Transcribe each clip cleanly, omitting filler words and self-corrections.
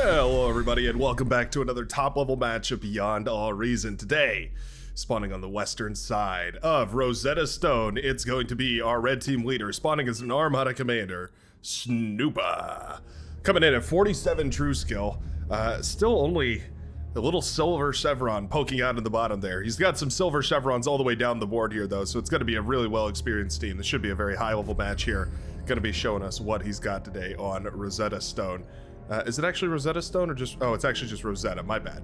Hello everybody and welcome back to another top level match of Beyond All Reason. Today, spawning on the western side of Rosetta Stone, it's going to be our red team leader, spawning as an Armada commander, Snoopa. Coming in at 47 true skill, still only a little silver chevron poking out in the bottom there. He's got some silver chevrons all the way down the board here though, so it's going to be a really well experienced team. This should be a very high level match here. Going to be showing us what he's got today on Rosetta Stone. Is it actually Rosetta Stone or just... Oh, it's actually just Rosetta. My bad.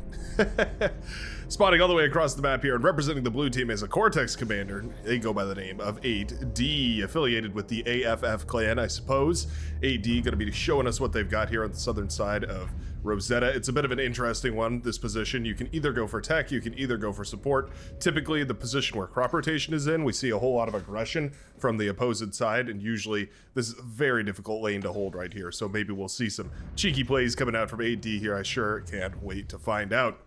Spawning all the way across the map here and representing the blue team is a Cortex commander. They go by the name of 8D, affiliated with the AFF clan, I suppose. 8D going to be showing us what they've got here on the southern side of Rosetta. It's a bit of an interesting one, this position. You can either go for tech, you can either go for support. Typically, the position where crop rotation is in, we see a whole lot of aggression from the opposed side, and usually this is a very difficult lane to hold right here. So maybe we'll see some cheeky plays coming out from 8D here. I sure can't wait to find out.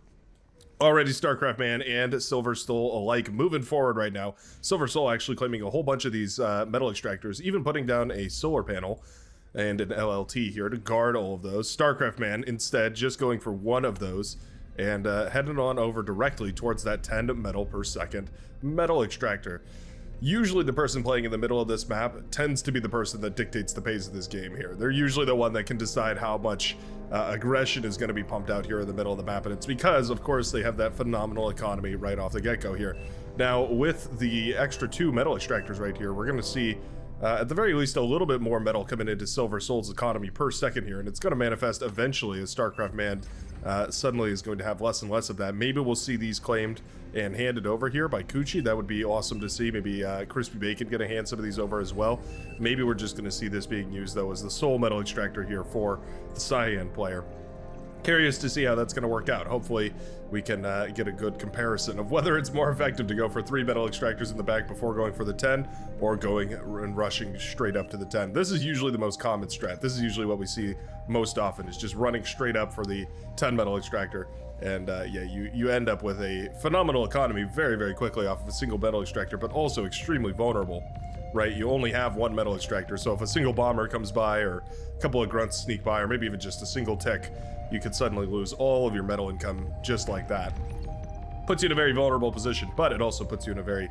Already StarCraft Man and Silver Soul alike moving forward right now. Silver Soul actually claiming a whole bunch of these metal extractors, even putting down a solar panel and an LLT here to guard all of those. StarCraft Man instead just going for one of those and heading on over directly towards that 10 metal per second metal extractor. Usually the person playing in the middle of this map tends to be the person that dictates the pace of this game here. They're usually the one that can decide how much aggression is going to be pumped out here in the middle of the map, and it's because, of course, they have that phenomenal economy right off the get-go here. Now, with the extra 2 metal extractors right here, we're going to see at the very least a little bit more metal coming into Silver Soul's economy per second here, and it's going to manifest eventually as StarCraft Man suddenly is going to have less and less of that. Maybe we'll see these claimed and handed over here by Kuchi. That would be awesome to see. Maybe Crispy Bacon gonna hand some of these over as well. Maybe we're just gonna see this being used though as the sole metal extractor here for the Cyan player. Curious to see how that's going to work out. Hopefully we can get a good comparison of whether it's more effective to go for 3 metal extractors in the back before going for the 10 or going and rushing straight up to the 10. This is usually the most common strat. This is usually what we see most often, is just running straight up for the 10 metal extractor. And yeah, you end up with a phenomenal economy very, very quickly off of a single metal extractor, but also extremely vulnerable. Right, you only have 1 metal extractor, so if a single bomber comes by or a couple of grunts sneak by or maybe even just a single tick, you could suddenly lose all of your metal income just like that. Puts you in a very vulnerable position, but it also puts you in a very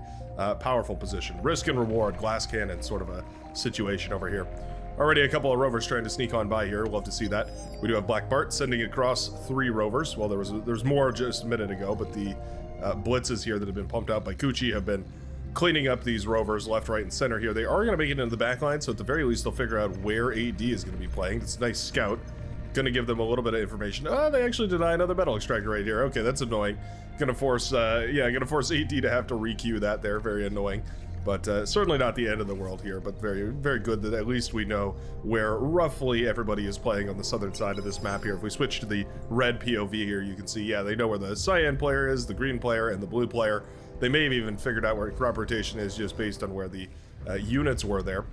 powerful position. Risk and reward, glass cannon sort of a situation over here. Already a couple of rovers trying to sneak on by here. Love to see that. We do have Black Bart sending across 3 rovers. Well, there's more just a minute ago, but the blitzes here that have been pumped out by Kuchi have been cleaning up these rovers left, right, and center here. They are going to make it into the back line, so at the very least they'll figure out where AD is going to be playing. It's a nice scout. Going to give them a little bit of information. Oh, they actually deny another metal extractor right here. Okay, that's annoying. Gonna force AD to have to requeue that there. Very annoying. But certainly not the end of the world here, but very, very good that at least we know where roughly everybody is playing on the southern side of this map here. If we switch to the red POV here, you can see, yeah, they know where the cyan player is, the green player, and the blue player. They may have even figured out where crop rotation is just based on where the units were there.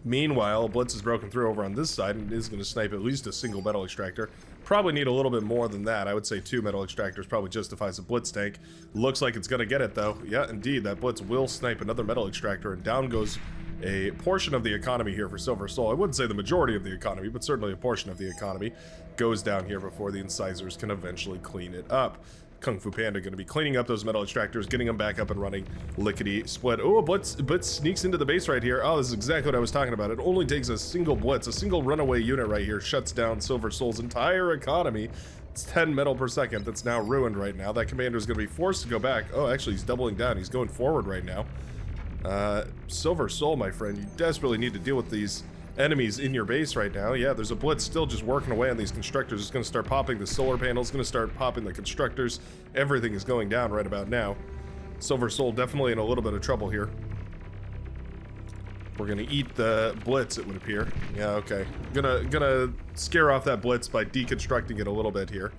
Meanwhile, Blitz is broken through over on this side and is going to snipe at least a single metal extractor. Probably need a little bit more than that. I would say 2 metal extractors probably justifies a Blitz tank. Looks like it's going to get it though. Yeah, indeed, that Blitz will snipe another metal extractor, and down goes a portion of the economy here for Silver Soul. I wouldn't say the majority of the economy, but certainly a portion of the economy goes down here before the incisors can eventually clean it up. Kung Fu Panda going to be cleaning up those metal extractors, getting them back up and running. Lickety split. Oh, Blitz sneaks into the base right here. Oh, this is exactly what I was talking about. It only takes a single Blitz, a single runaway unit right here, shuts down Silver Soul's entire economy. It's 10 metal per second that's now ruined right now. That commander is going to be forced to go back. Oh, actually, he's doubling down. He's going forward right now. Silver Soul, my friend, you desperately need to deal with these enemies in your base right now. Yeah, there's a Blitz still just working away on these constructors. It's going to start popping the solar panels, going to start popping the constructors. Everything is going down right about now. Silver Soul definitely in a little bit of trouble here. We're going to eat the Blitz, it would appear. Yeah, okay. Gonna scare off that Blitz by deconstructing it a little bit here.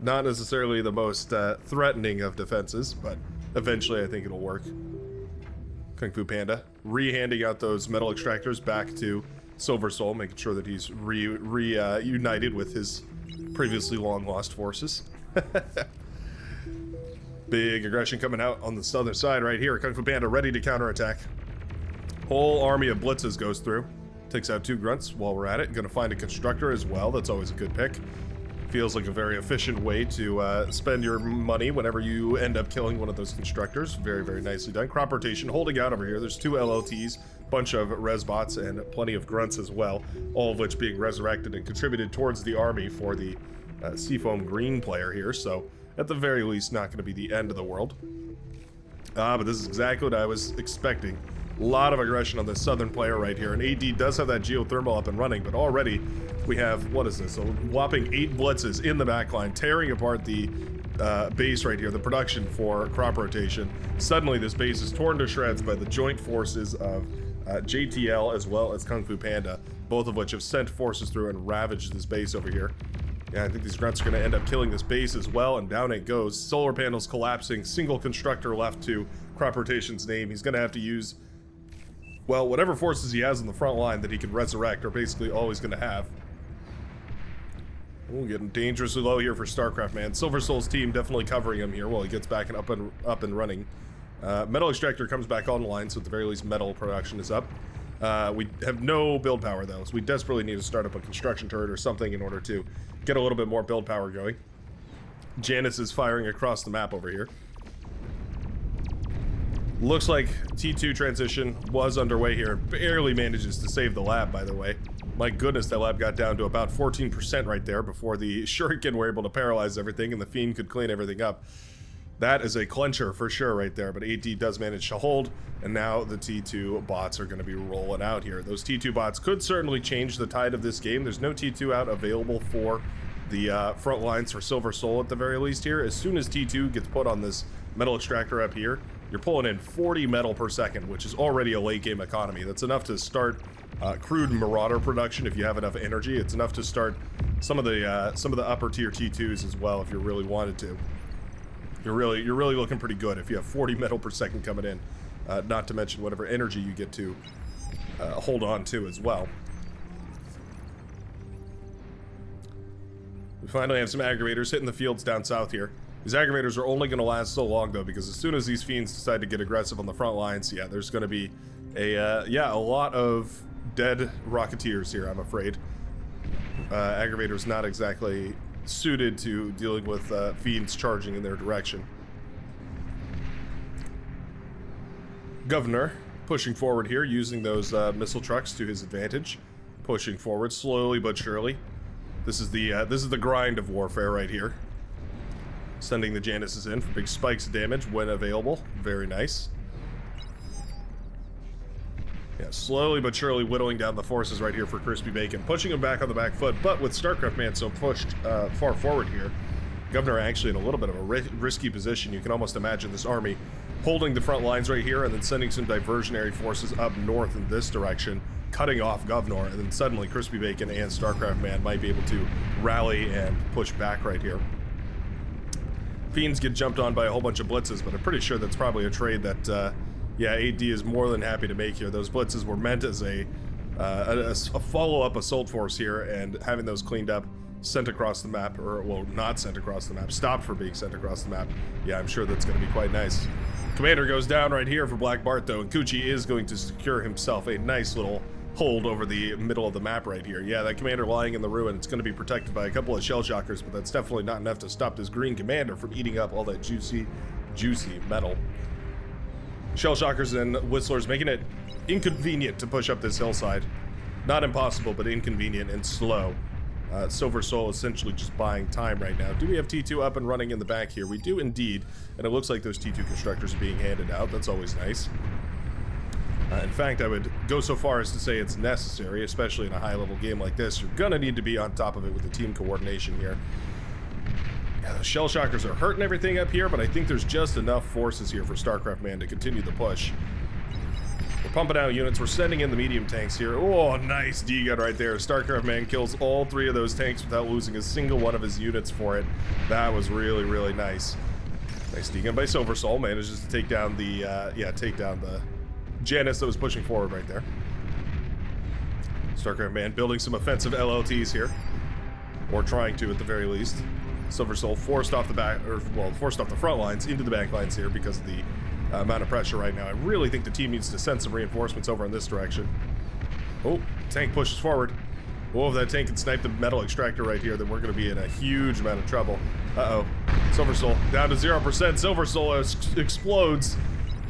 Not necessarily the most threatening of defenses, but eventually I think it'll work. Kung Fu Panda re-handing out those metal extractors back to Silver Soul, making sure that he's reunited with his previously long-lost forces. Big aggression coming out on the southern side right here. Kung Fu Panda ready to counterattack. Whole army of blitzes goes through. Takes out 2 grunts while we're at it. Gonna find a constructor as well. That's always a good pick. Feels like a very efficient way to spend your money whenever you end up killing one of those constructors. Very, very nicely done. Crop rotation holding out over here. There's 2 LLTs, bunch of res bots, and plenty of grunts as well, all of which being resurrected and contributed towards the army for the Seafoam Green player here. So at the very least, not going to be the end of the world. But this is exactly what I was expecting. A lot of aggression on the southern player right here, and AD does have that geothermal up and running, but already we have, what is this, a whopping 8 blitzes in the backline, tearing apart the base right here, the production for crop rotation. Suddenly this base is torn to shreds by the joint forces of JTL as well as Kung Fu Panda, both of which have sent forces through and ravaged this base over here. Yeah, I think these grunts are going to end up killing this base as well, and down it goes. Solar panels collapsing, single constructor left to crop rotation's name. He's going to have to use, well, whatever forces he has on the front line that he can resurrect are basically always going to have. Ooh, getting dangerously low here for StarCraft, man. Silver Soul's team definitely covering him here while he gets back and up and running. Metal Extractor comes back online, so at the very least metal production is up. We have no build power though, so we desperately need to start up a construction turret or something in order to get a little bit more build power going. Janice is firing across the map over here. Looks like T2 transition was underway here. Barely manages to save the lab, by the way. My goodness, that lab got down to about 14% right there before the Shuriken were able to paralyze everything and the Fiend could clean everything up. That is a clincher for sure right there, but AD does manage to hold, and now the T2 bots are going to be rolling out here. Those T2 bots could certainly change the tide of this game. There's no T2 out available for the front lines for Silver Soul at the very least here. As soon as T2 gets put on this metal extractor up here, you're pulling in 40 metal per second, which is already a late game economy. That's enough to start crude Marauder production if you have enough energy. It's enough to start some of the upper tier T2s as well if you really wanted to. You're really looking pretty good if you have 40 metal per second coming in, not to mention whatever energy you get to hold on to as well. We finally have some aggravators hitting the fields down south here. These aggravators are only going to last so long though, because as soon as these fiends decide to get aggressive on the front lines, yeah, there's going to be a lot of dead Rocketeers here, I'm afraid. Aggravators not exactly suited to dealing with fiends charging in their direction. Governor pushing forward here, using those missile trucks to his advantage, pushing forward slowly but surely. This is the grind of warfare right here. Sending the Janices in for big spikes of damage when available. Very nice. Yeah, slowly but surely whittling down the forces right here for Crispy Bacon, pushing him back on the back foot, but with StarCraft Man so pushed far forward here, Governor actually in a little bit of a risky position. You can almost imagine this army holding the front lines right here and then sending some diversionary forces up north in this direction, cutting off Governor, and then suddenly Crispy Bacon and StarCraft Man might be able to rally and push back right here. Fiends get jumped on by a whole bunch of blitzes, but I'm pretty sure that's probably a trade that yeah, AD is more than happy to make here. Those blitzes were meant as a follow-up assault force here, and having those cleaned up, sent across the map, or, well, not sent across the map, stopped from being sent across the map. Yeah, I'm sure that's going to be quite nice. Commander goes down right here for Black Bart, though, and Kuchi is going to secure himself a nice little hold over the middle of the map right here. Yeah, that commander lying in the ruin, it's going to be protected by a couple of shell shockers, but that's definitely not enough to stop this green commander from eating up all that juicy metal. Shell shockers and whistlers making it inconvenient to push up this hillside. Not impossible, but inconvenient and slow. Silver Soul essentially just buying time right now. Do we have T2 up and running in the back here? We do indeed, and it looks like those T2 constructors are being handed out. That's always nice. In fact, I would go so far as to say it's necessary, especially in a high-level game like this. You're gonna need to be on top of it with the team coordination here. Yeah, the shell shockers are hurting everything up here, but I think there's just enough forces here for StarCraft Man to continue the push. We're pumping out units. We're sending in the medium tanks here. Oh, nice D-gun right there. StarCraft Man kills all 3 of those tanks without losing a single one of his units for it. That was really, really nice. Nice D-gun by Silver Soul. Manages to take down the, take down the Janice that was pushing forward right there. StarCraft Man building some offensive LLTs here. Or trying to, at the very least. Silver Soul forced off the front lines into the back lines here because of the amount of pressure right now. I really think the team needs to send some reinforcements over in this direction. Oh, Tank pushes forward. Oh, if that tank can snipe the metal extractor right here, then we're going to be in a huge amount of trouble. Uh-oh. Silver Soul down to 0%. Silver Soul explodes.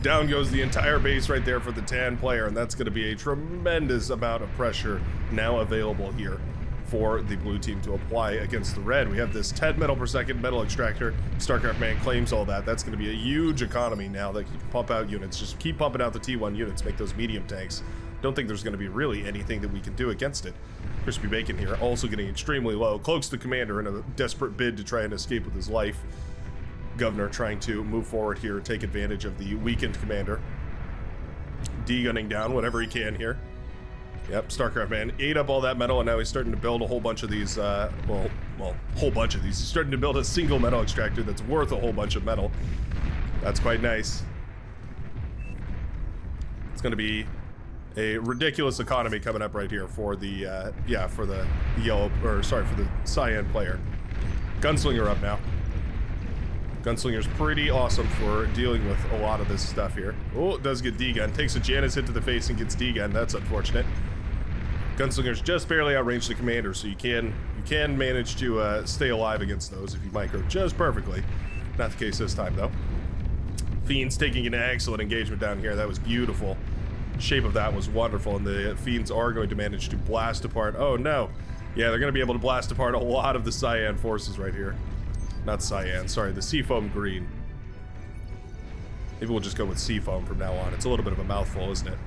Down goes the entire base right there for the tan player, and that's going to be a tremendous amount of pressure now available here for the blue team to apply against the red. We have this 10 metal per second metal extractor. StarCraft Man claims all that. That's going to be a huge economy now that you can pump out units. Just keep pumping out the T1 units, make those medium tanks. Don't think there's going to be really anything that we can do against it. Crispy Bacon here, also getting extremely low. Cloaks the commander in a desperate bid to try and escape with his life. Governor trying to move forward here, take advantage of the weakened commander. D-gunning down whatever he can here. Yep, StarCraft Man ate up all that metal, and now he's starting to build a whole bunch of these, whole bunch of these. He's starting to build a single metal extractor that's worth a whole bunch of metal. That's quite nice. It's going to be a ridiculous economy coming up right here for the, for the yellow, or sorry, for the cyan player. Gunslinger up now. Gunslinger's pretty awesome for dealing with a lot of this stuff here. Oh, it does get D-gun. Takes a Janus hit to the face and gets D-gun. That's unfortunate. Gunslinger's just barely outranged the commander, so you can manage to stay alive against those if you micro just perfectly. Not the case this time, though. Fiends taking an excellent engagement down here. That was beautiful. Shape of that was wonderful, and the Fiends are going to manage to blast apart. Oh, no. Yeah, they're going to be able to blast apart a lot of the cyan forces right here. Not cyan, sorry, the Seafoam green. Maybe we'll just go with Seafoam from now on. It's a little bit of a mouthful, isn't it?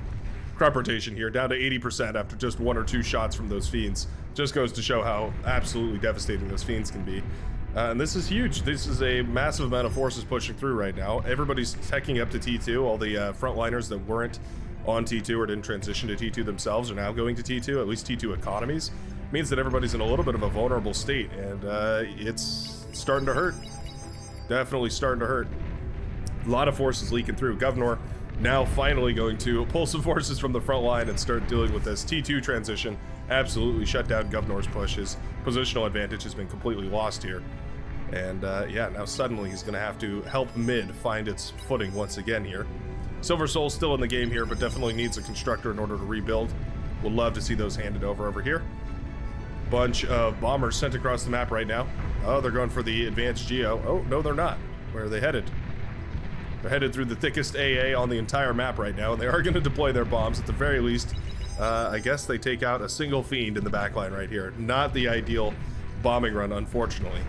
Crop rotation here, down to 80% after just 1 or 2 shots from those Fiends. Just goes to show how absolutely devastating those Fiends can be. And this is huge. This is a massive amount of forces pushing through right now. Everybody's teching up to T2. All the frontliners that weren't on T2 or didn't transition to T2 themselves are now going to T2, at least T2 economies. Means that everybody's in a little bit of a vulnerable state, and it's starting to hurt. Definitely starting to hurt. A lot of forces leaking through. Governor now finally going to pull some forces from the front line and start dealing with this T2 transition. Absolutely shut down Governor's push. His positional advantage has been completely lost here. And yeah, now suddenly he's going to have to help mid find its footing once again here. Silver Soul's still in the game here, but definitely needs a constructor in order to rebuild. Would love to see those handed over here. Bunch of bombers sent across the map right now. Oh, they're going for the advanced geo. Oh, no, they're not. Where are they headed? They're headed through the thickest AA on the entire map right now, and they are going to deploy their bombs. At the very least, I guess they take out a single Fiend in the backline right here. Not the ideal bombing run, unfortunately,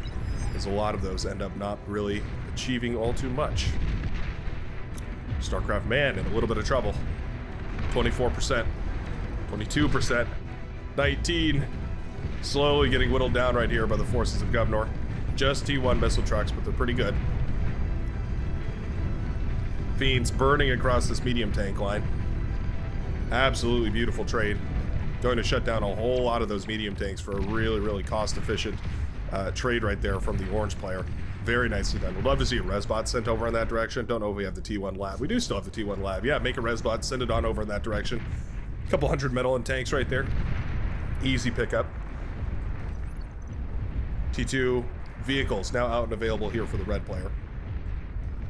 as a lot of those end up not really achieving all too much. StarCraft Man in a little bit of trouble. 24%, 22%, 19%. Slowly getting whittled down right here by the forces of Governor. Just T1 missile trucks, but they're pretty good. Fiends burning across this medium tank line. Absolutely beautiful trade. Going to shut down a whole lot of those medium tanks for a really, really cost-efficient trade right there from the orange player. Very nicely done. Would love to see a resbot sent over in that direction. Don't know if we have the T1 lab. We do still have the T1 lab. Yeah, make a resbot, send it on over in that direction. A couple hundred metal and tanks right there. Easy pickup. T2 vehicles now out and available here for the red player.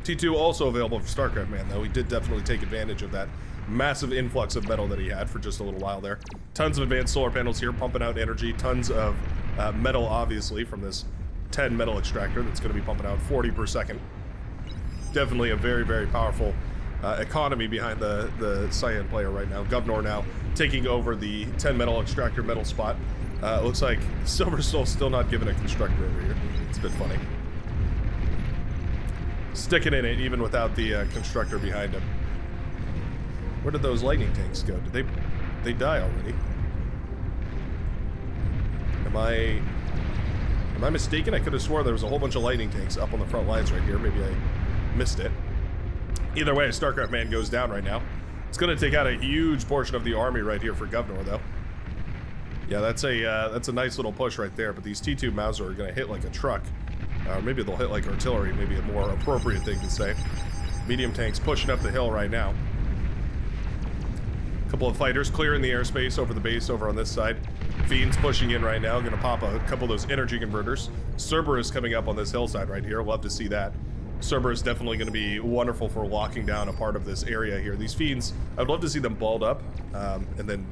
T2 also available for StarCraft Man, though. He did definitely take advantage of that massive influx of metal that he had for just a little while there. Tons of advanced solar panels here, pumping out energy. Tons of metal, obviously, from this 10 metal extractor that's going to be pumping out 40 per second. Definitely a very, very powerful economy behind the cyan player right now. Governor now taking over the 10 metal extractor metal spot. Looks like Silver Soul's still not given a constructor over here. It's a bit funny. Sticking in it even without the constructor behind him. Where did those lightning tanks go? Did they die already? Am I mistaken? I could have swore there was a whole bunch of lightning tanks up on the front lines right here. Maybe I missed it. Either way, StarCraft Man goes down right now. It's going to take out a huge portion of the army right here for Governor, though. Yeah, that's a nice little push right there, but these T2 Mauser are going to hit like a truck. Maybe they'll hit like artillery, maybe a more appropriate thing to say. Medium tanks pushing up the hill right now. Couple of fighters clearing the airspace over the base over on this side. Fiends pushing in right now, going to pop a couple of those energy converters. Cerberus coming up on this hillside right here. Love to see that. Cerberus definitely going to be wonderful for locking down a part of this area here. These Fiends, I'd love to see them balled up and then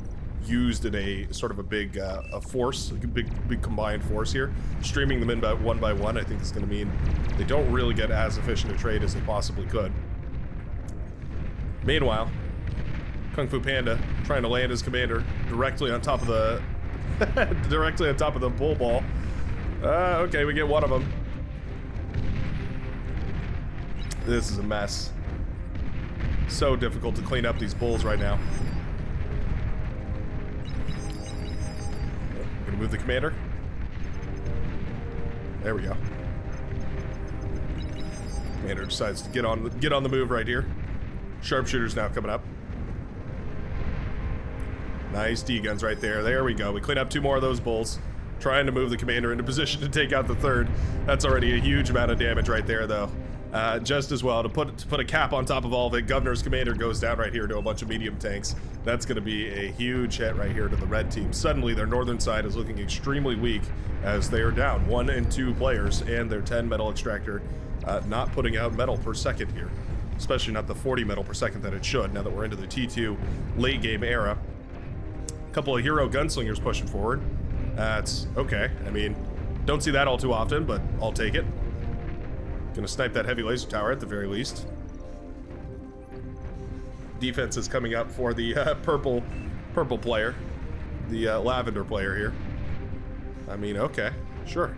used in a sort of a big a force, like a big combined force here. Streaming them in one by one, I think is going to mean they don't really get as efficient a trade as they possibly could. Meanwhile, Kung Fu Panda trying to land his commander directly on top of the directly on top of the bull ball. Okay, we get one of them. This is a mess. So difficult to clean up these bulls right now. Gonna move the commander. There we go. Commander decides to get on the move right here. Sharpshooters now coming up. Nice D-guns right there. There we go. We clean up 2 more of those bulls. Trying to move the commander into position to take out the 3rd. That's already a huge amount of damage right there, though. Just as well, to put a cap on top of all of it, Governor's commander goes down right here to a bunch of medium tanks. That's going to be a huge hit right here to the red team. Suddenly, their northern side is looking extremely weak as they are down 1 and 2 players, and their 10 metal extractor not putting out metal per second here. Especially not the 40 metal per second that it should, now that we're into the T2 late game era. A couple of hero gunslingers pushing forward. That's okay. I mean, don't see that all too often, but I'll take it. Gonna snipe that heavy laser tower at the very least. Defense is coming up for the purple player, the lavender player here. I mean, okay, sure.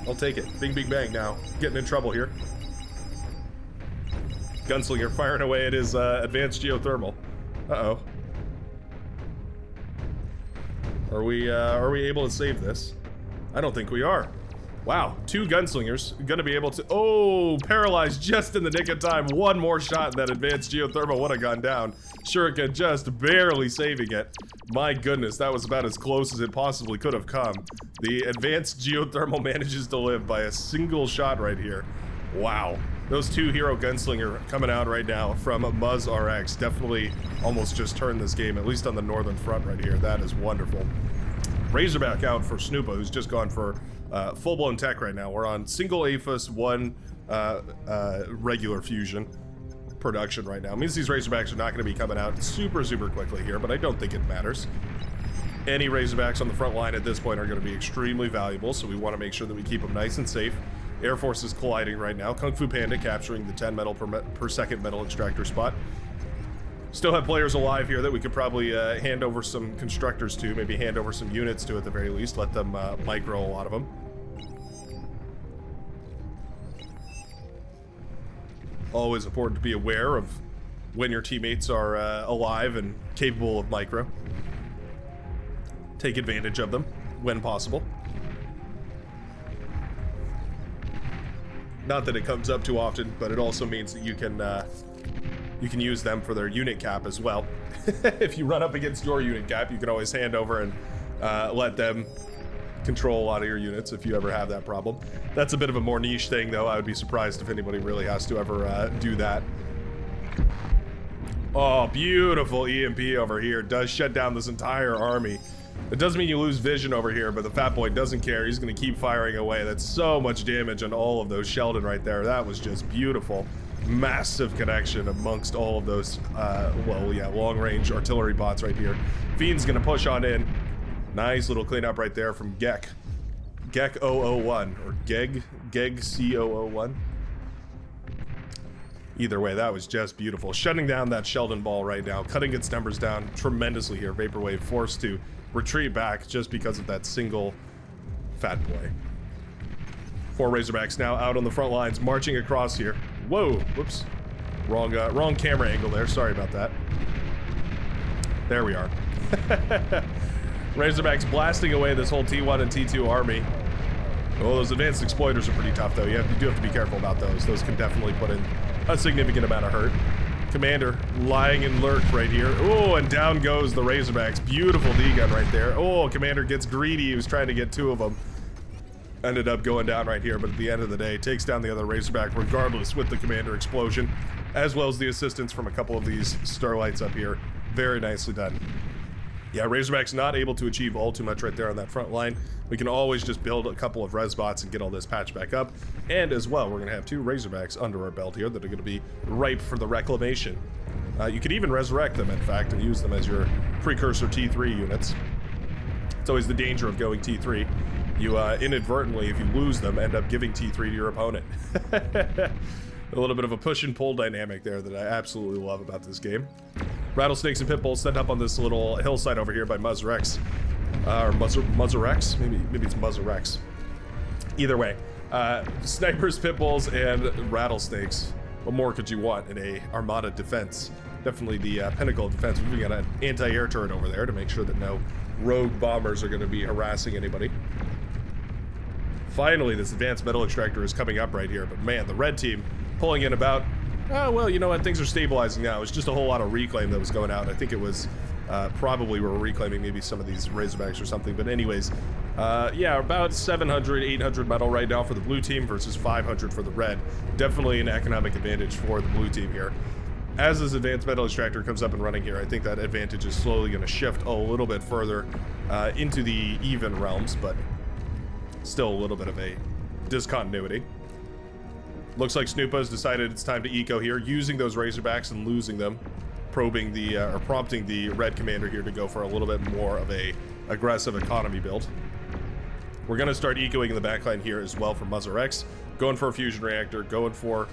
I'll take it. Bing, bing, bang now. Getting in trouble here. Gunslinger firing away at his advanced geothermal. Uh-oh. Are we able to save this? I don't think we are. Wow, 2 gunslingers gonna be able to, oh, paralyzed just in the nick of time. 1 more shot, that advanced geothermal would have gone down. Shuriken just barely saving it. My goodness, that was about as close as it possibly could have come. The advanced geothermal manages to live by a single shot right here. Wow. Those 2 hero gunslinger coming out right now from Muzz RX definitely almost just turned this game, at least on the northern front right here. That is wonderful. Razorback out for Snoopa, who's just gone for full-blown tech right now. We're on single APHIS, 1 regular fusion production right now. It means these Razorbacks are not going to be coming out super quickly here, but I don't think it matters. Any Razorbacks on the front line at this point are going to be extremely valuable, so we want to make sure that we keep them nice and safe. Air Force is colliding right now. Kung Fu Panda capturing the 10 metal per second metal extractor spot. Still have players alive here that we could probably hand over some constructors to, maybe hand over some units to at the very least, let them micro a lot of them. Always important to be aware of when your teammates are alive and capable of micro. Take advantage of them when possible. Not that it comes up too often, but it also means that you can use them for their unit cap as well. If you run up against your unit cap, you can always hand over and let them control a lot of your units if you ever have that problem. That's a bit of a more niche thing, though. I would be surprised if anybody really has to ever do that. Oh, beautiful EMP over here. Does shut down this entire army. It doesn't mean you lose vision over here, but the fat boy doesn't care. He's going to keep firing away. That's so much damage on all of those Sheldon right there. That was just beautiful. Massive connection amongst all of those, well, yeah, long-range artillery bots right here. Fiend's going to push on in. Nice little cleanup right there from Gek. Gek 001, or Geg C001. Either way, that was just beautiful. Shutting down that Sheldon ball right now, cutting its numbers down tremendously here. Vaporwave forced to retreat back just because of that single fat boy. 4 Razorbacks now out on the front lines, marching across here. Whoa, whoops. Wrong camera angle there, sorry about that. There we are. Razorbacks blasting away this whole T1 and T2 army. Oh, those advanced exploiters are pretty tough, though. You do have to be careful about those. Those can definitely put in a significant amount of hurt. Commander lying in lurk right here. Oh, and down goes the Razorbacks. Beautiful D-gun right there. Oh, Commander gets greedy. He was trying to get 2 of them. Ended up going down right here, but at the end of the day, takes down the other Razorback regardless with the Commander explosion, as well as the assistance from a couple of these Starlights up here. Very nicely done. Yeah, Razorback's not able to achieve all too much right there on that front line. We can always just build a couple of res bots and get all this patched back up. And as well, we're going to have 2 Razorbacks under our belt here that are going to be ripe for the reclamation. You could even resurrect them, in fact, and use them as your precursor T3 units. It's always the danger of going T3. You inadvertently, if you lose them, end up giving T3 to your opponent. A little bit of a push and pull dynamic there that I absolutely love about this game. Rattlesnakes and pit bulls set up on this little hillside over here by Muzrex. Or Muzrex? Maybe it's Muzrex. Either way. Snipers, pit bulls, and rattlesnakes. What more could you want in a armada defense? Definitely the pinnacle of defense. We've got an anti-air turret over there to make sure that no rogue bombers are going to be harassing anybody. Finally, this advanced metal extractor is coming up right here, but man, the red team pulling in about, oh, well, you know what, things are stabilizing now. It's just a whole lot of reclaim that was going out. I think it was probably we're reclaiming maybe some of these Razorbacks or something, but anyways, yeah, about 700, 800 metal right now for the blue team versus 500 for the red. Definitely an economic advantage for the blue team here. As this advanced metal extractor comes up and running here, I think that advantage is slowly going to shift a little bit further into the even realms, but still a little bit of a discontinuity. Looks like Snoopa has decided it's time to eco here, using those Razorbacks and losing them, probing the or prompting the red commander here to go for a little bit more of a aggressive economy build. We're going to start ecoing in the backline here as well for Muzrex, going for a fusion reactor, going for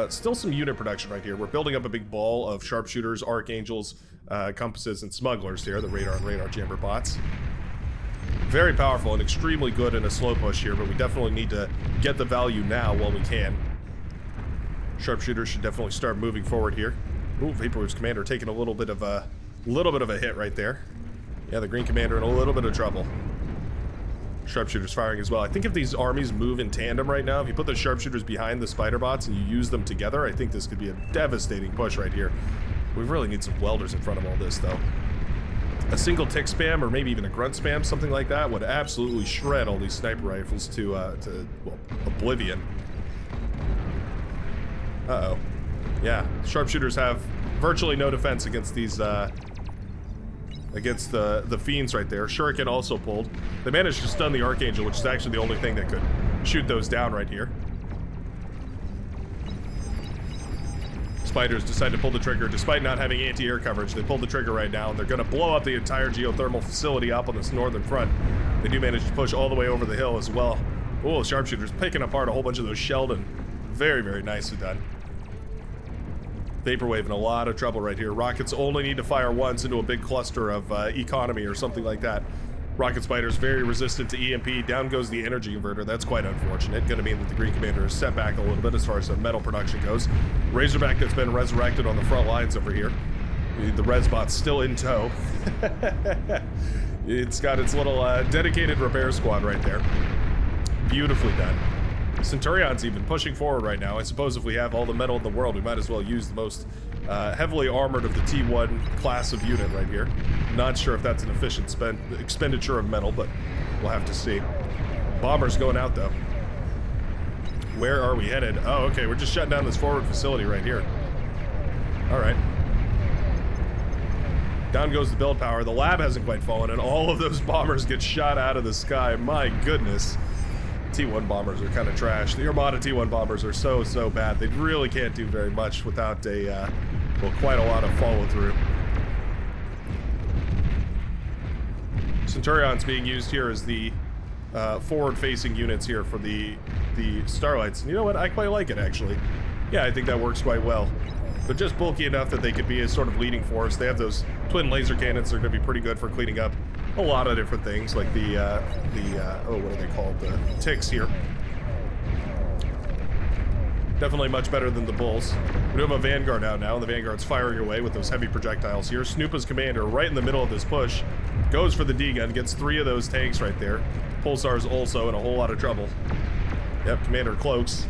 still some unit production right here. We're building up a big ball of sharpshooters, archangels, compasses, and smugglers here, the radar and radar jammer bots. Very powerful and extremely good in a slow push here, but we definitely need to get the value now while we can. Sharpshooters should definitely start moving forward here. Ooh, Vaporwave commander taking a little bit of a hit right there. Yeah, the green commander in a little bit of trouble. Sharpshooters firing as well. I think if these armies move in tandem right now, if you put the sharpshooters behind the spider bots and you use them together, I think this could be a devastating push right here. We really need some welders in front of all this, though. A single tick spam, or maybe even a grunt spam, something like that, would absolutely shred all these sniper rifles to well, oblivion. Uh-oh. Yeah, sharpshooters have virtually no defense against these, against the fiends right there. Shuriken also pulled. They managed to stun the Archangel, which is actually the only thing that could shoot those down right here. Spiders decide to pull the trigger despite not having anti-air coverage. They pulled the trigger right now, and they're going to blow up the entire geothermal facility up on this northern front. They do manage to push all the way over the hill as well. Oh, sharpshooters picking apart a whole bunch of those Sheldon. Very, very nicely done. Vaporwave in a lot of trouble right here. Rockets only need to fire once into a big cluster of economy or something like that. Rocket Spider's very resistant to EMP. Down goes the energy inverter. That's quite unfortunate. Going to mean that the Green Commander is set back a little bit as far as the metal production goes. Razorback that's been resurrected on the front lines over here. The Resbot's still in tow. It's got its little dedicated repair squad right there. Beautifully done. Centurion's even pushing forward right now. I suppose if we have all the metal in the world, we might as well use the most heavily armored of the T1 class of unit right here. Not sure if that's an efficient expenditure of metal, but we'll have to see. Bombers going out, though. Where are we headed? Oh, okay, we're just shutting down this forward facility right here. All right. Down goes the build power. The lab hasn't quite fallen, and all of those bombers get shot out of the sky. My goodness. T1 bombers are kind of trash. The Armada T1 bombers are so bad. They really can't do very much without a, well, quite a lot of follow-through. Centurion's being used here as the forward-facing units here for the Starlights. And you know what? I quite like it, actually. Yeah, I think that works quite well. They're just bulky enough that they could be a sort of leading force. They have those twin laser cannons. They're going to be pretty good for cleaning up a lot of different things, like oh, what are they called? The ticks here. Definitely much better than the bulls. We do have a Vanguard out now, and the Vanguard's firing away with those heavy projectiles here. Snoopa's commander, right in the middle of this push, goes for the D-gun, gets 3 of those tanks right there. Pulsar's also in a whole lot of trouble. Yep, Commander cloaks.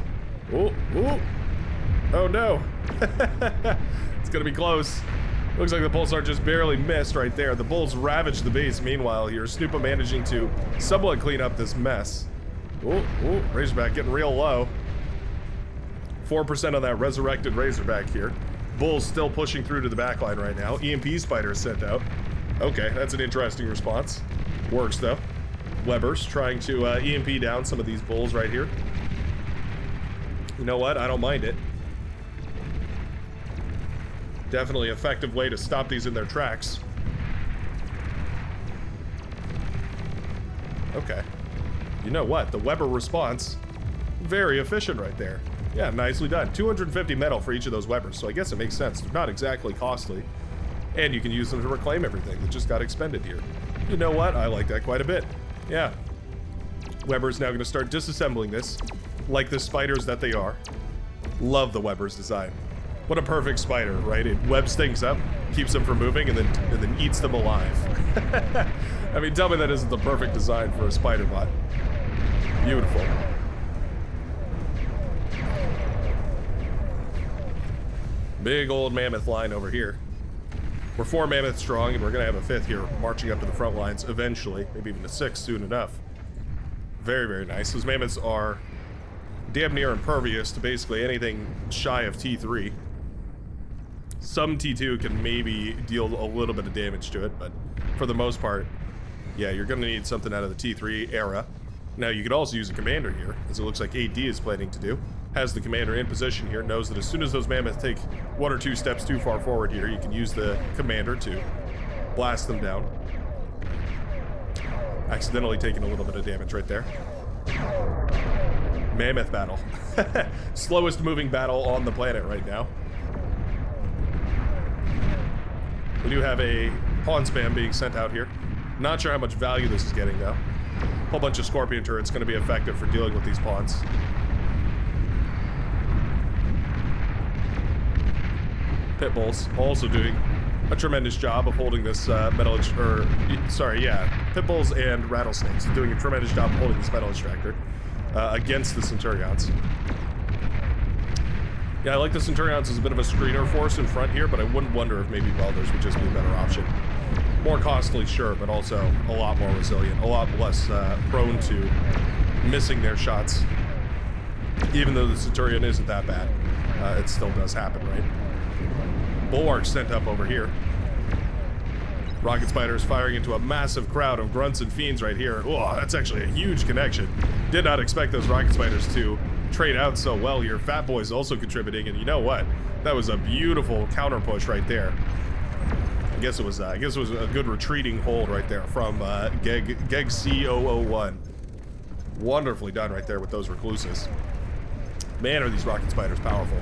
Oh no. It's gonna be close. Looks like the Pulsar just barely missed right there. The Bulls ravaged the base meanwhile here. Snoopa managing to somewhat clean up this mess. Razorback getting real low. 4% on that resurrected Razorback here. Bulls still pushing through to the backline right now. EMP Spider is sent out. Okay, that's an interesting response. Works though. Weber's trying to EMP down some of these Bulls right here. You know what? I don't mind it. Definitely an effective way to stop these in their tracks. Okay. You know what? The Weber response, very efficient right there. Yeah, nicely done. 250 metal for each of those Webers, so I guess it makes sense. They're not exactly costly. And you can use them to reclaim everything that just got expended here. You know what? I like that quite a bit. Yeah. Weber's now going to start disassembling this, like the spiders that they are. Love the Weber's design. What a perfect spider, right? It webs things up, keeps them from moving, and then eats them alive. I mean, tell me that isn't the perfect design for a spider bot. Beautiful. Big old mammoth line over here. We're 4 mammoths strong, and we're gonna have a 5th here marching up to the front lines eventually, maybe even a 6th soon enough. Very, very nice. Those mammoths are damn near impervious to basically anything shy of T3. Some T2 can maybe deal a little bit of damage to it, but for the most part, yeah, you're gonna need something out of the T3 era. Now, you could also use a commander here, as it looks like AD is planning to do. Has the commander in position here, knows that as soon as those mammoths take 1 or 2 steps too far forward here, you can use the commander to blast them down. Accidentally taking a little bit of damage right there. Mammoth battle. Slowest moving battle on the planet right now. We do have a pawn spam being sent out here. Not sure how much value this is getting though. Whole bunch of scorpion turrets going to be effective for dealing with these pawns. Pit bulls also doing a tremendous job of holding this pit bulls and rattlesnakes doing a tremendous job of holding this metal extractor against the Centurions. Yeah, I like the Centurions as a bit of a screener force in front here, but I wouldn't wonder if maybe welders would just be a better option. More costly, sure, but also a lot more resilient, a lot less prone to missing their shots. Even though the Centurion isn't that bad, it still does happen, right? Bulwark sent up over here. Rocket spiders firing into a massive crowd of grunts and fiends right here. Oh, that's actually a huge connection. Did not expect those rocket spiders to trade out so well here. Fat Boy's also contributing, and you know what? That was a beautiful counter push right there. I guess it was a good retreating hold right there from Geg C001. Wonderfully done right there with those recluses. Man, are these rocket spiders powerful.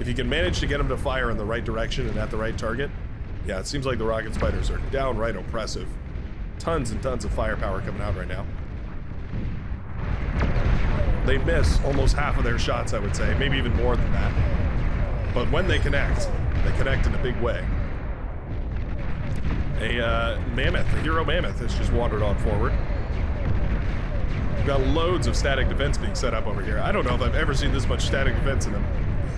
If you can manage to get them to fire in the right direction and at the right target, yeah, it seems like the rocket spiders are downright oppressive. Tons and tons of firepower coming out right now. They miss almost half of their shots, I would say, maybe even more than that. But when they connect in a big way. A mammoth, a hero mammoth has just wandered on forward. We've got loads of static defense being set up over here. I don't know if I've ever seen this much static defense in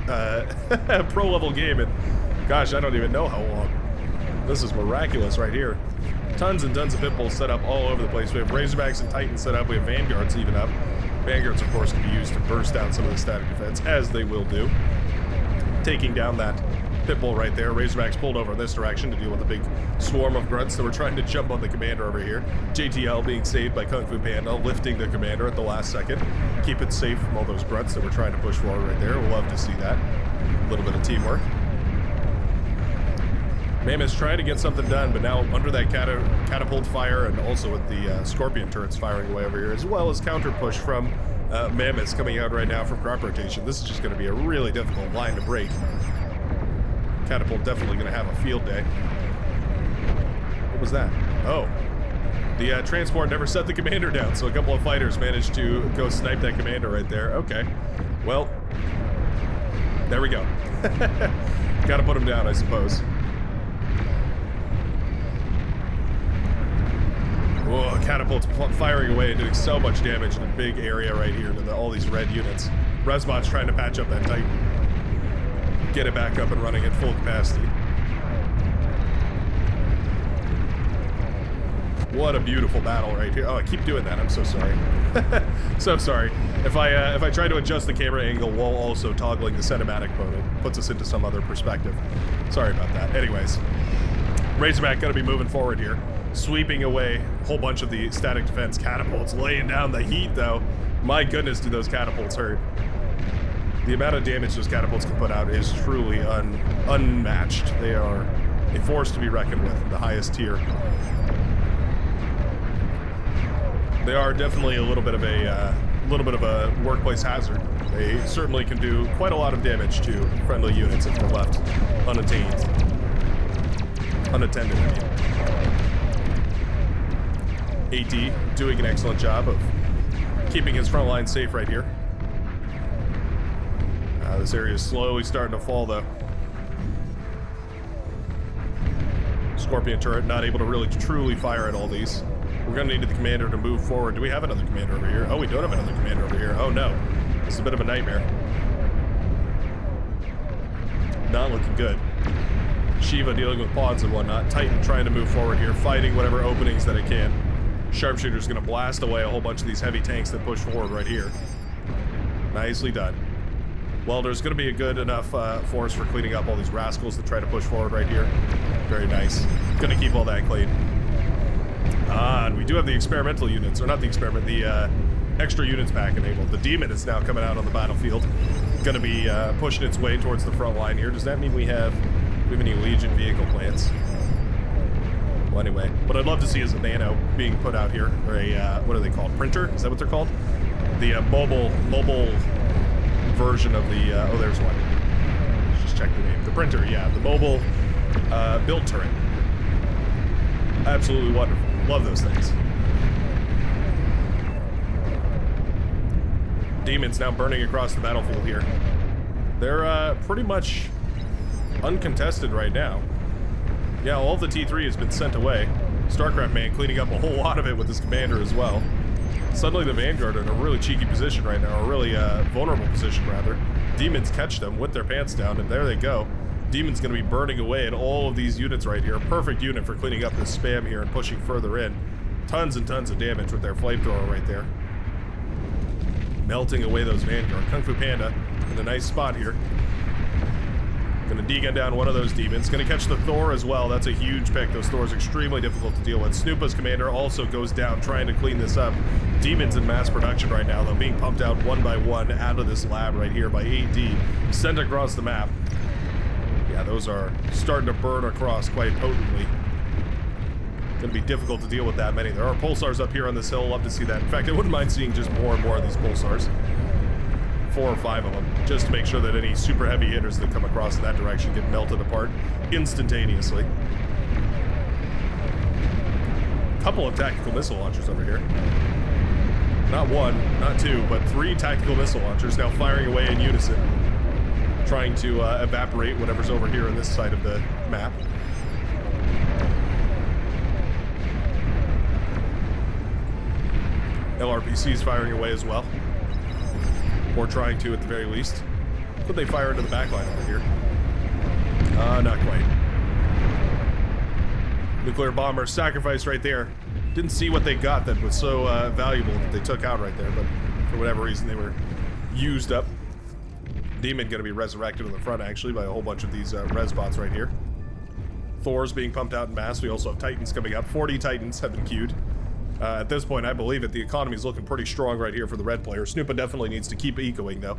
a pro-level game, and gosh, I don't even know how long. This is miraculous right here. Tons and tons of pit bulls set up all over the place. We have Razorbacks and Titans set up. We have Vanguards even up. Vanguards, of course, can be used to burst down some of the static defense, as they will do. Taking down that pit bull right there. Razorbacks pulled over in this direction to deal with a big swarm of grunts that were trying to jump on the commander over here. JTL being saved by Kung Fu Panda, lifting the commander at the last second. Keep it safe from all those grunts that were trying to push forward right there. We'll love to see that. A little bit of teamwork. Mammoth's trying to get something done, but now under that catapult fire and also with the scorpion turrets firing away over here, as well as counter push from Mammoths coming out right now from crop rotation. This is just going to be a really difficult line to break. Catapult definitely going to have a field day. What was that? Oh. The transport never set the commander down, so a couple of fighters managed to go snipe that commander right there. Okay. Well, there we go. Gotta put him down, I suppose. Whoa, catapults firing away and doing so much damage in a big area right here to all these red units. Resbot's trying to patch up that Titan. Get it back up and running at full capacity. What a beautiful battle right here. Oh, I keep doing that. I'm so sorry. So sorry. If I try to adjust the camera angle while also toggling the cinematic mode, it puts us into some other perspective. Sorry about that. Anyways, Razorback gonna be moving forward here, sweeping away a whole bunch of the static defense catapults, laying down the heat though. My goodness, do those catapults hurt. The amount of damage those catapults can put out is truly unmatched. They are a force to be reckoned with in the highest tier. They are definitely a little bit of a workplace hazard. They certainly can do quite a lot of damage to friendly units if they're left unattended. AD doing an excellent job of keeping his front line safe right here. This area is slowly starting to fall, though. Scorpion turret not able to really truly fire at all these. We're going to need the commander to move forward. Do we have another commander over here? Oh, we don't have another commander over here. Oh, no. This is a bit of a nightmare. Not looking good. Shiva dealing with pods and whatnot. Titan trying to move forward here, fighting whatever openings that it can. Sharpshooter's going to blast away a whole bunch of these heavy tanks that push forward right here. Nicely done. Welder's going to be a good enough force for cleaning up all these rascals that try to push forward right here. Very nice. Going to keep all that clean. And we do have the experimental units, or not the experiment, the extra units pack enabled. The demon is now coming out on the battlefield. Going to be pushing its way towards the front line here. Does that mean we have any Legion vehicle plants? Well, anyway, what I'd love to see is a nano being put out here, or a, what are they called? Printer? Is that what they're called? The mobile version of the, oh, there's one. Let's just check the name. The printer, yeah, the mobile build turret. Absolutely wonderful. Love those things. Demons now burning across the battlefield here. They're pretty much uncontested right now. Yeah, all of the T3 has been sent away. StarCraft Man cleaning up a whole lot of it with his commander as well. Suddenly the Vanguard are in a really cheeky position right now, or a really vulnerable position rather. Demons catch them with their pants down, and there they go. Demon's going to be burning away at all of these units right here. Perfect unit for cleaning up this spam here and pushing further in. Tons and tons of damage with their flamethrower right there. Melting away those Vanguard. Kung Fu Panda in a nice spot here. Gonna degun down one of those demons. Gonna catch the Thor as well. That's a huge pick. Those Thors extremely difficult to deal with. Snoopa's commander also goes down trying to clean this up. Demons in mass production right now, though, being pumped out one by one out of this lab right here by AD. Sent across the map. Yeah, those are starting to burn across quite potently. Gonna be difficult to deal with that many. There are pulsars up here on this hill. Love to see that. In fact, I wouldn't mind seeing just more and more of these pulsars. 4 or 5 of them, just to make sure that any super heavy hitters that come across in that direction get melted apart instantaneously. Couple of tactical missile launchers over here. Not 1, not 2, but 3 tactical missile launchers now firing away in unison, trying to evaporate whatever's over here on this side of the map. LRPC's firing away as well. Or trying to, at the very least. Could they fire into the backline over here? Not quite. Nuclear bomber sacrifice right there. Didn't see what they got that was so valuable that they took out right there, but for whatever reason they were used up. Demon gonna be resurrected in the front actually by a whole bunch of these res bots right here. Thor's being pumped out in mass. We also have Titans coming up. 40 Titans have been queued. At this point, I believe it. The economy is looking pretty strong right here for the red player. Snoopa definitely needs to keep ecoing, though.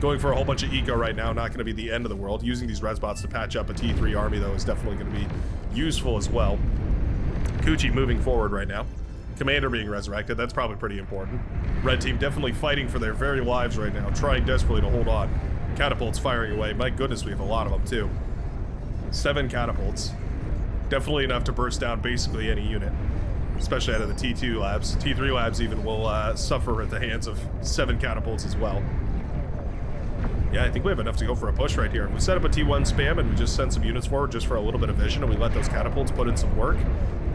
Going for a whole bunch of eco right now, not going to be the end of the world. Using these res bots to patch up a T3 army, though, is definitely going to be useful as well. Kuchi moving forward right now. Commander being resurrected, that's probably pretty important. Red team definitely fighting for their very lives right now, trying desperately to hold on. Catapults firing away. My goodness, we have a lot of them, too. 7 catapults. Definitely enough to burst down basically any unit. Especially out of the T2 labs. T3 labs even will suffer at the hands of 7 catapults as well. Yeah, I think we have enough to go for a push right here. We set up a T1 spam and we just send some units forward just for a little bit of vision, and we let those catapults put in some work.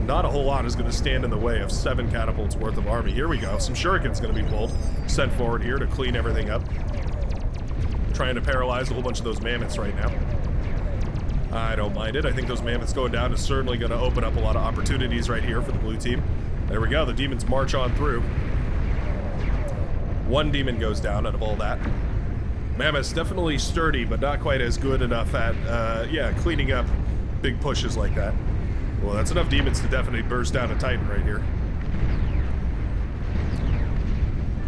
Not a whole lot is going to stand in the way of 7 catapults worth of army. Here we go. Some shurikens going to be pulled, sent forward here to clean everything up. Trying to paralyze a whole bunch of those mammoths right now. I don't mind it. I think those mammoths going down is certainly going to open up a lot of opportunities right here for the blue team. There we go. The demons march on through. 1 demon goes down out of all that. Mammoth's definitely sturdy, but not quite as good enough at, yeah, cleaning up big pushes like that. Well, that's enough demons to definitely burst down a Titan right here.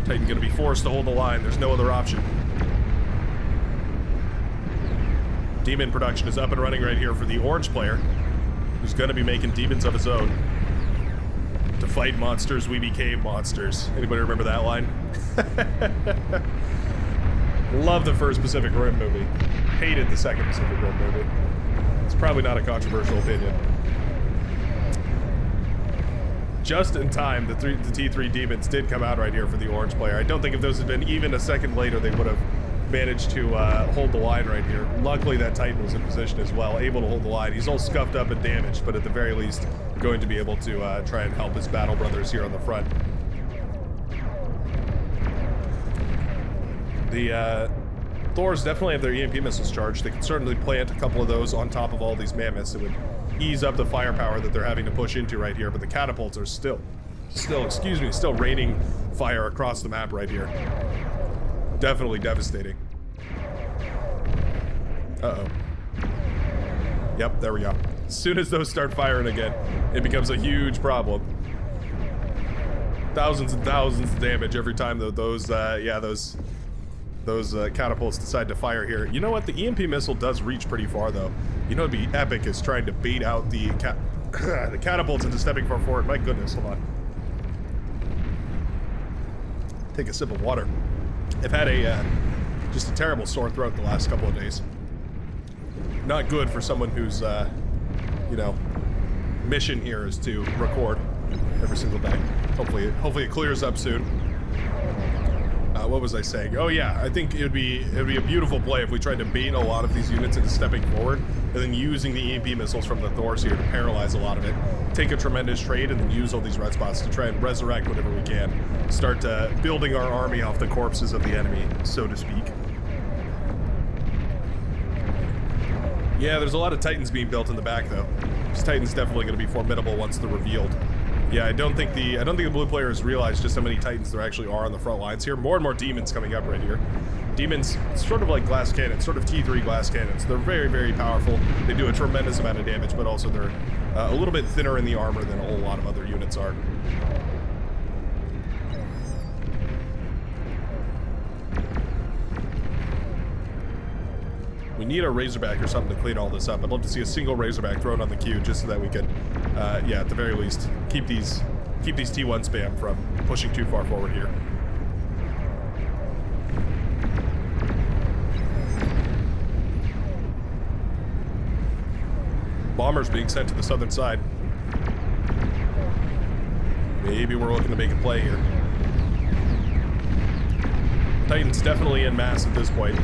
Titan going to be forced to hold the line. There's no other option. Demon production is up and running right here for the orange player, who's going to be making demons of his own. To fight monsters, we became monsters. Anybody remember that line? Love the first Pacific Rim movie. Hated the second Pacific Rim movie. It's probably not a controversial opinion. Just in time, the T3 demons did come out right here for the orange player. I don't think if those had been even a second later, they would have managed to hold the line right here. Luckily, that Titan was in position as well, able to hold the line. He's all scuffed up and damaged, but at the very least, going to be able to try and help his battle brothers here on the front. The Thors definitely have their EMP missiles charged. They can certainly plant a couple of those on top of all these mammoths. It would ease up the firepower that they're having to push into right here, but the catapults are still raining fire across the map right here. Definitely devastating. Uh-oh. Yep, there we go. As soon as those start firing again, it becomes a huge problem. Thousands and thousands of damage every time those catapults decide to fire here. You know what? The EMP missile does reach pretty far, though. You know, it'd be epic is trying to bait out the the catapults into stepping far forward. My goodness, hold on. Take a sip of water. I've had just a terrible sore throat the last couple of days. Not good for someone whose, you know, mission here is to record every single day. Hopefully it clears up soon. What was I saying? Oh yeah, I think it'd be a beautiful play if we tried to bait a lot of these units into stepping forward, and then using the EMP missiles from the Thors here to paralyze a lot of it. Take a tremendous trade, and then use all these red spots to try and resurrect whatever we can. Start building our army off the corpses of the enemy, so to speak. Yeah, there's a lot of Titans being built in the back, though. This Titan's definitely going to be formidable once they're revealed. Yeah, I don't think the blue player has realized just how many Titans there actually are on the front lines here. More and more demons coming up right here. Demons, sort of like glass cannons, sort of T3 glass cannons. They're very, very powerful. They do a tremendous amount of damage, but also they're a little bit thinner in the armor than a whole lot of other units are. We need a Razorback or something to clean all this up. I'd love to see a single Razorback thrown on the queue just so that we could, yeah, at the very least, keep these T1 spam from pushing too far forward here. Bombers being sent to the southern side. Maybe we're looking to make a play here. Titan's definitely en masse at this point.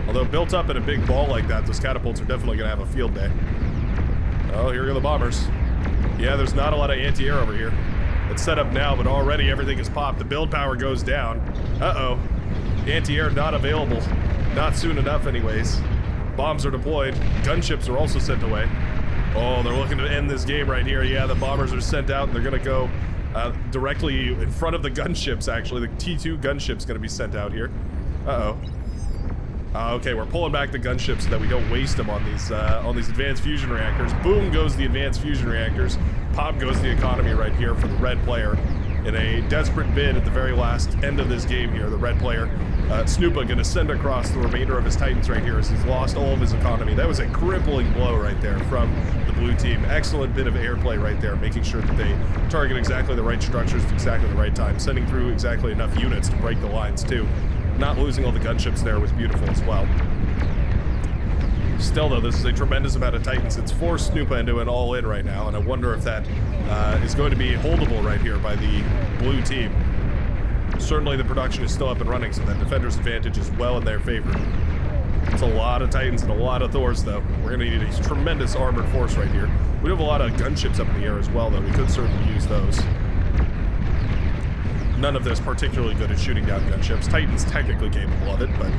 Although built up in a big ball like that, those catapults are definitely going to have a field day. Oh, here go the bombers. Yeah, there's not a lot of anti-air over here. It's set up now, but already everything is popped. The build power goes down. Uh-oh. Anti-air not available. Not soon enough anyways. Bombs are deployed. Gunships are also sent away. Oh, they're looking to end this game right here. Yeah, the bombers are sent out, and they're going to go directly in front of the gunships, actually. The T2 gunship's going to be sent out here. Uh-oh. Okay, we're pulling back the gunships so that we don't waste them on these advanced fusion reactors. Boom goes the advanced fusion reactors. Pop goes the economy right here for the red player. In a desperate bid at the very last end of this game here, the red player, Snoopa, gonna send across the remainder of his Titans right here as he's lost all of his economy. That was a crippling blow right there from the blue team. Excellent bit of airplay right there, making sure that they target exactly the right structures at exactly the right time, sending through exactly enough units to break the lines too. Not losing all the gunships there was beautiful as well. Still, though, this is a tremendous amount of Titans. It's forced Snoopa into an all-in right now, and I wonder if that is going to be holdable right here by the blue team. Certainly, the production is still up and running, so that defender's advantage is well in their favor. It's a lot of Titans and a lot of Thors, though. We're going to need a tremendous armored force right here. We have a lot of gunships up in the air as well, though. We could certainly use those. None of this particularly good at shooting down gunships. Titan's technically capable of it, but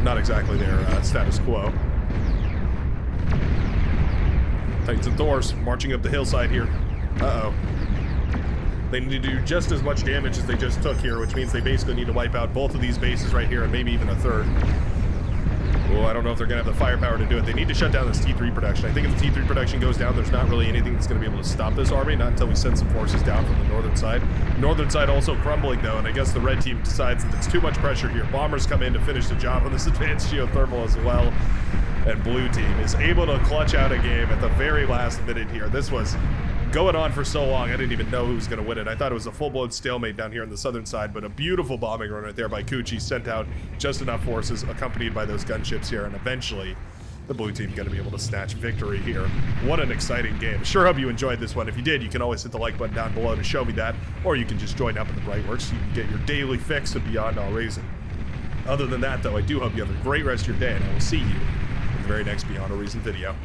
not exactly their status quo. Titans and Thors marching up the hillside here. Uh-oh. They need to do just as much damage as they just took here, which means they basically need to wipe out both of these bases right here and maybe even a third. Oh, I don't know if they're going to have the firepower to do it. They need to shut down this T3 production. I think if the T3 production goes down, there's not really anything that's going to be able to stop this army, not until we send some forces down from the northern side. Northern side also crumbling, though, and I guess the red team decides that it's too much pressure here. Bombers come in to finish the job on this advanced geothermal as well. And blue team is able to clutch out a game at the very last minute here. This was going on for so long, I didn't even know who was going to win it. I thought it was a full-blown stalemate down here on the southern side, but a beautiful bombing run right there by Kuchi sent out just enough forces accompanied by those gunships here, and eventually the blue team going to be able to snatch victory here. What an exciting game. Sure hope you enjoyed this one. If you did, you can always hit the like button down below to show me that, or you can just join up in the Brightworks so you can get your daily fix of Beyond All Reason. Other than that, though, I do hope you have a great rest of your day, and I will see you in the very next Beyond All Reason video.